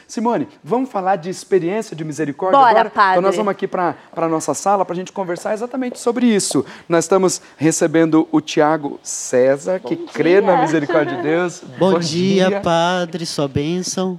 Simone, vamos falar de experiência de misericórdia Bora, agora? padre. Então nós vamos aqui para a nossa sala para a gente conversar exatamente sobre isso. Nós estamos recebendo o Tiago César, que crê na misericórdia de Deus. Bom dia, padre, sua bênção.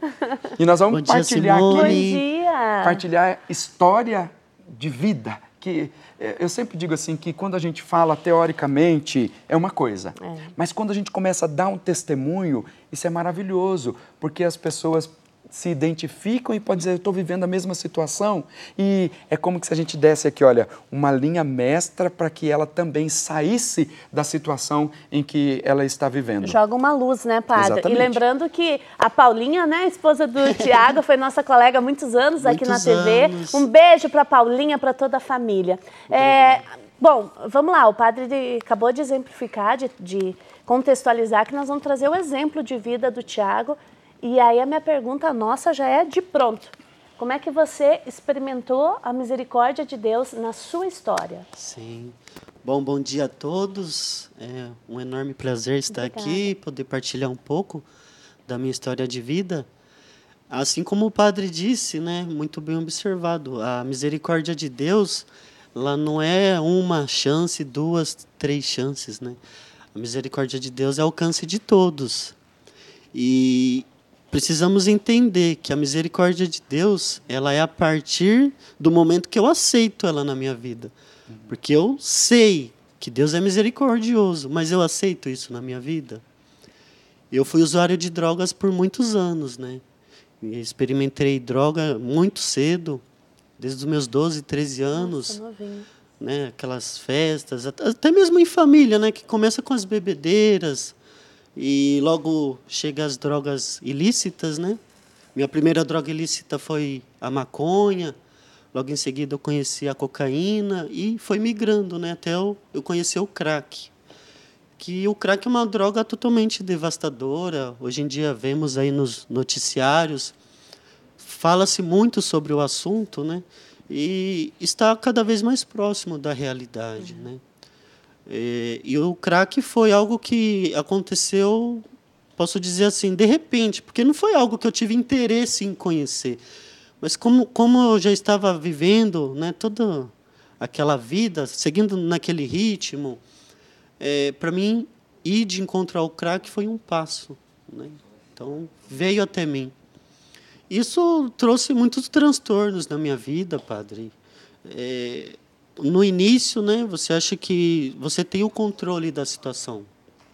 E nós vamos Bom dia, partilhar Simone. aqui, Bom dia. partilhar história de vida. Que eu sempre digo assim, que quando a gente fala teoricamente é uma coisa, mas quando a gente começa a dar um testemunho, isso é maravilhoso, porque as pessoas se identificam e podem dizer, eu estou vivendo a mesma situação. E é como se a gente desse aqui, olha, uma linha mestra para que ela também saísse da situação em que ela está vivendo. Joga uma luz, né, padre? Exatamente. E lembrando que a Paulinha, né, esposa do Tiago, foi nossa colega há muitos anos aqui na TV. Anos. Um beijo para a Paulinha, para toda a família. Bom, vamos lá, o padre acabou de exemplificar, de contextualizar, que nós vamos trazer o exemplo de vida do Tiago. E aí a minha pergunta nossa já é de pronto. Como é que você experimentou a misericórdia de Deus na sua história? Sim. Bom dia a todos. É um enorme prazer estar aqui e poder partilhar um pouco da minha história de vida. Assim como o padre disse, né, muito bem observado, a misericórdia de Deus, ela não é uma chance, duas, três chances, né? A misericórdia de Deus é o alcance de todos. E precisamos entender que a misericórdia de Deus, ela é a partir do momento que eu aceito ela na minha vida. Porque eu sei que Deus é misericordioso, mas eu aceito isso na minha vida. Eu fui usuário de drogas por muitos anos, né? Experimentei droga muito cedo, desde os meus 12, 13 anos. Nossa, novinho. Né? Aquelas festas, até mesmo em família, né? Que começa com as bebedeiras, e logo chega as drogas ilícitas, né? Minha primeira droga ilícita foi a maconha. Logo em seguida eu conheci a cocaína e foi migrando, né? Até eu conhecer o crack. Que o crack é uma droga totalmente devastadora. Hoje em dia vemos aí nos noticiários, fala-se muito sobre o assunto, né? E está cada vez mais próximo da realidade, né? E o crack foi algo que aconteceu, posso dizer assim, de repente, porque não foi algo que eu tive interesse em conhecer. Mas como eu já estava vivendo, né, toda aquela vida, seguindo naquele ritmo, para mim, ir de encontrar o crack foi um passo, né? Então, veio até mim. Isso trouxe muitos transtornos na minha vida, padre. No início, né, você acha que você tem o controle da situação.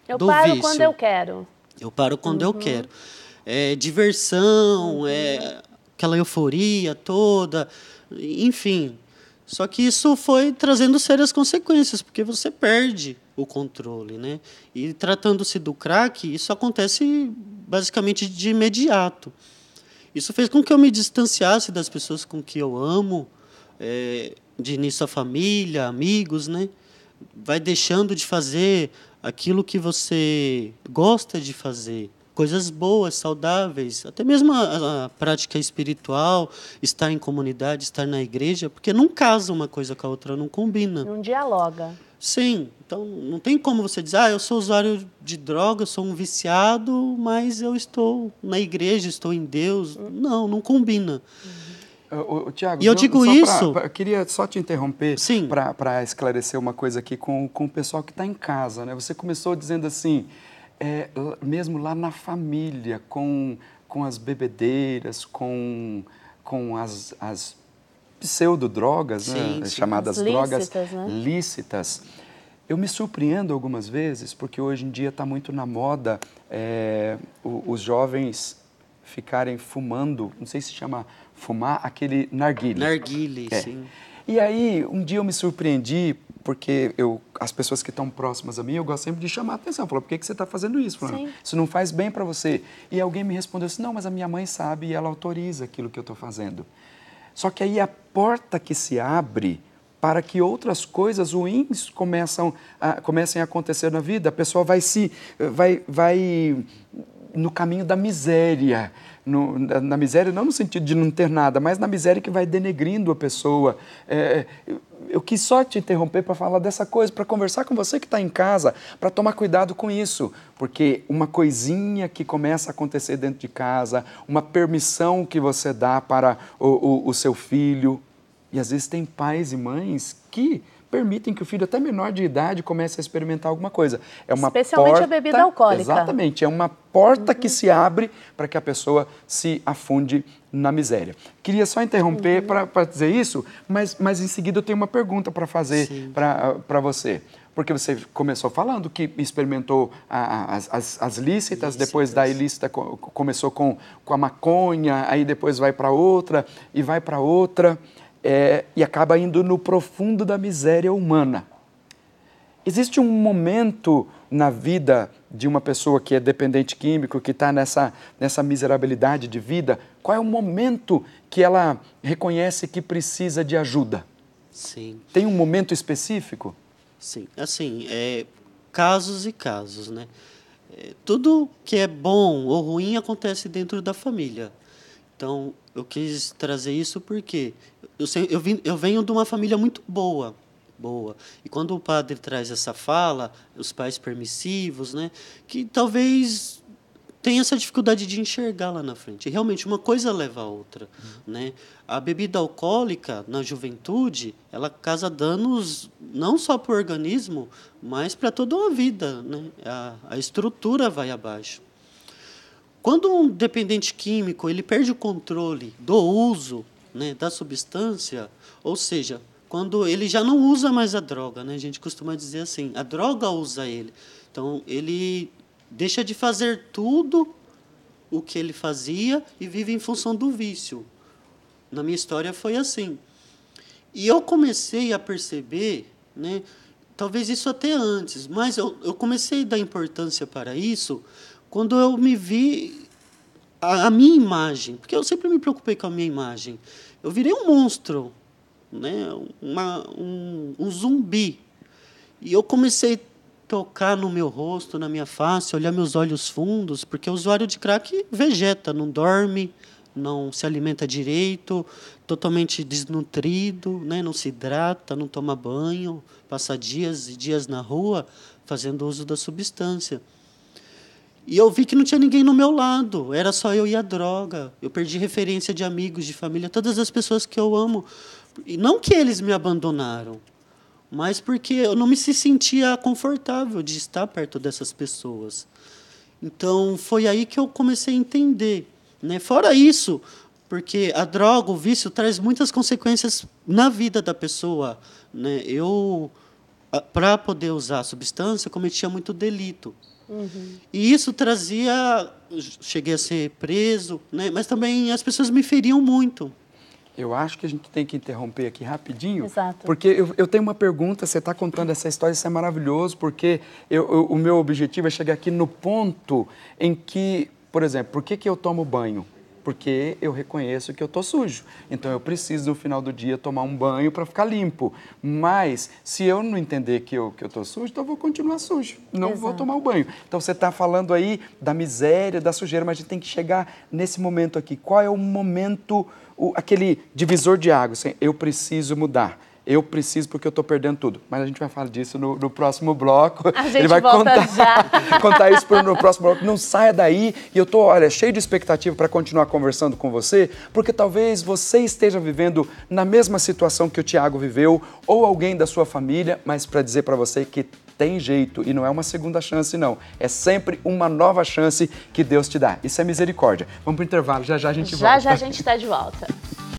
Eu do paro vício. quando eu quero. Eu paro quando eu quero. Diversão, aquela euforia toda, enfim. Só que isso foi trazendo sérias consequências, porque você perde o controle, né? E tratando-se do crack, isso acontece basicamente de imediato. Isso fez com que eu me distanciasse das pessoas com que eu amo, de início a família, amigos, né? Vai deixando de fazer aquilo que você gosta de fazer, coisas boas, saudáveis, até mesmo a prática espiritual, estar em comunidade, estar na igreja, porque não casa uma coisa com a outra, não combina. Não dialoga. Sim, então não tem como você dizer, eu sou usuário de droga, eu sou um viciado, mas eu estou na igreja, estou em Deus. Não combina. Tiago, E eu digo isso... Eu queria só te interromper para esclarecer uma coisa aqui com o pessoal que está em casa, né? Você começou dizendo assim, mesmo lá na família, com as bebedeiras, com as pseudodrogas, né? Chamadas drogas lícitas. Eu me surpreendo algumas vezes, porque hoje em dia está muito na moda os jovens ficarem fumando, não sei se chama fumar, aquele narguilé. Narguilé, sim. E aí, um dia eu me surpreendi, porque as pessoas que estão próximas a mim, eu gosto sempre de chamar a atenção. Falou, por que você está fazendo isso? Falou, isso não faz bem para você. E alguém me respondeu assim, não, mas a minha mãe sabe e ela autoriza aquilo que eu estou fazendo. Só que aí a porta que se abre para que outras coisas ruins comecem a acontecer na vida, a pessoa vai no caminho da miséria, na miséria não no sentido de não ter nada, mas na miséria que vai denegrindo a pessoa. Eu quis só te interromper para falar dessa coisa, para conversar com você que está em casa, para tomar cuidado com isso, porque uma coisinha que começa a acontecer dentro de casa, uma permissão que você dá para o seu filho, e às vezes tem pais e mães que permitem que o filho até menor de idade comece a experimentar alguma coisa. É uma Especialmente porta, a bebida alcoólica. Exatamente, é uma porta que se abre para que a pessoa se afunde na miséria. Queria só interromper para dizer isso, mas em seguida eu tenho uma pergunta para fazer para você. Porque você começou falando que experimentou as lícitas, depois da ilícita começou com a maconha, aí depois vai para outra e vai para outra. E acaba indo no profundo da miséria humana. Existe um momento na vida de uma pessoa que é dependente químico, que está nessa miserabilidade de vida, qual é o momento que ela reconhece que precisa de ajuda? Sim. Tem um momento específico? Sim, assim, casos e casos, né? Tudo que é bom ou ruim acontece dentro da família. Então, eu quis trazer isso porque eu venho de uma família muito boa. E quando o padre traz essa fala, os pais permissivos, né, que talvez tenha essa dificuldade de enxergar lá na frente. E realmente, uma coisa leva a outra. Né? A bebida alcoólica, na juventude, ela causa danos não só para o organismo, mas para toda a vida. Né? A estrutura vai abaixo. Quando um dependente químico ele perde o controle do uso, né, da substância, ou seja, quando ele já não usa mais a droga, né, a gente costuma dizer assim, a droga usa ele. Então, ele deixa de fazer tudo o que ele fazia e vive em função do vício. Na minha história foi assim. E eu comecei a perceber, né, talvez isso até antes, mas eu comecei a dar importância para isso quando eu me vi a minha imagem, porque eu sempre me preocupei com a minha imagem. Eu virei um monstro, né? um zumbi. E eu comecei a tocar no meu rosto, na minha face, olhar meus olhos fundos, porque o usuário de crack vegeta, não dorme, não se alimenta direito, totalmente desnutrido, né? Não se hidrata, não toma banho, passa dias e dias na rua fazendo uso da substância. E eu vi que não tinha ninguém no meu lado, era só eu e a droga. Eu perdi referência de amigos, de família, todas as pessoas que eu amo. E não que eles me abandonaram, mas porque eu não me sentia confortável de estar perto dessas pessoas. Então, foi aí que eu comecei a entender. Né? Fora isso, porque a droga, o vício, traz muitas consequências na vida da pessoa. Né? Eu, para poder usar a substância, cometia muito delito. E isso trazia... Cheguei a ser preso, né? Mas também as pessoas me feriam muito. Eu acho que a gente tem que interromper aqui rapidinho. Exato. Porque eu tenho uma pergunta, você está contando essa história, isso é maravilhoso, porque o meu objetivo é chegar aqui no ponto em que, por exemplo, por que eu tomo banho? Porque eu reconheço que eu estou sujo. Então, eu preciso, no final do dia, tomar um banho para ficar limpo. Mas, se eu não entender que eu estou sujo, então eu vou continuar sujo. Não vou tomar o banho. Então, você está falando aí da miséria, da sujeira, mas a gente tem que chegar nesse momento aqui. Qual é o momento, aquele divisor de águas? Assim, eu preciso mudar. Eu preciso porque eu estou perdendo tudo. Mas a gente vai falar disso no próximo bloco. A gente Ele vai volta já. contar isso no próximo bloco. Não saia daí. E eu estou, olha, cheio de expectativa para continuar conversando com você, porque talvez você esteja vivendo na mesma situação que o Tiago viveu, ou alguém da sua família, mas para dizer para você que tem jeito e não é uma segunda chance, não. É sempre uma nova chance que Deus te dá. Isso é misericórdia. Vamos para o intervalo. Já já a gente volta. Já a gente está de volta.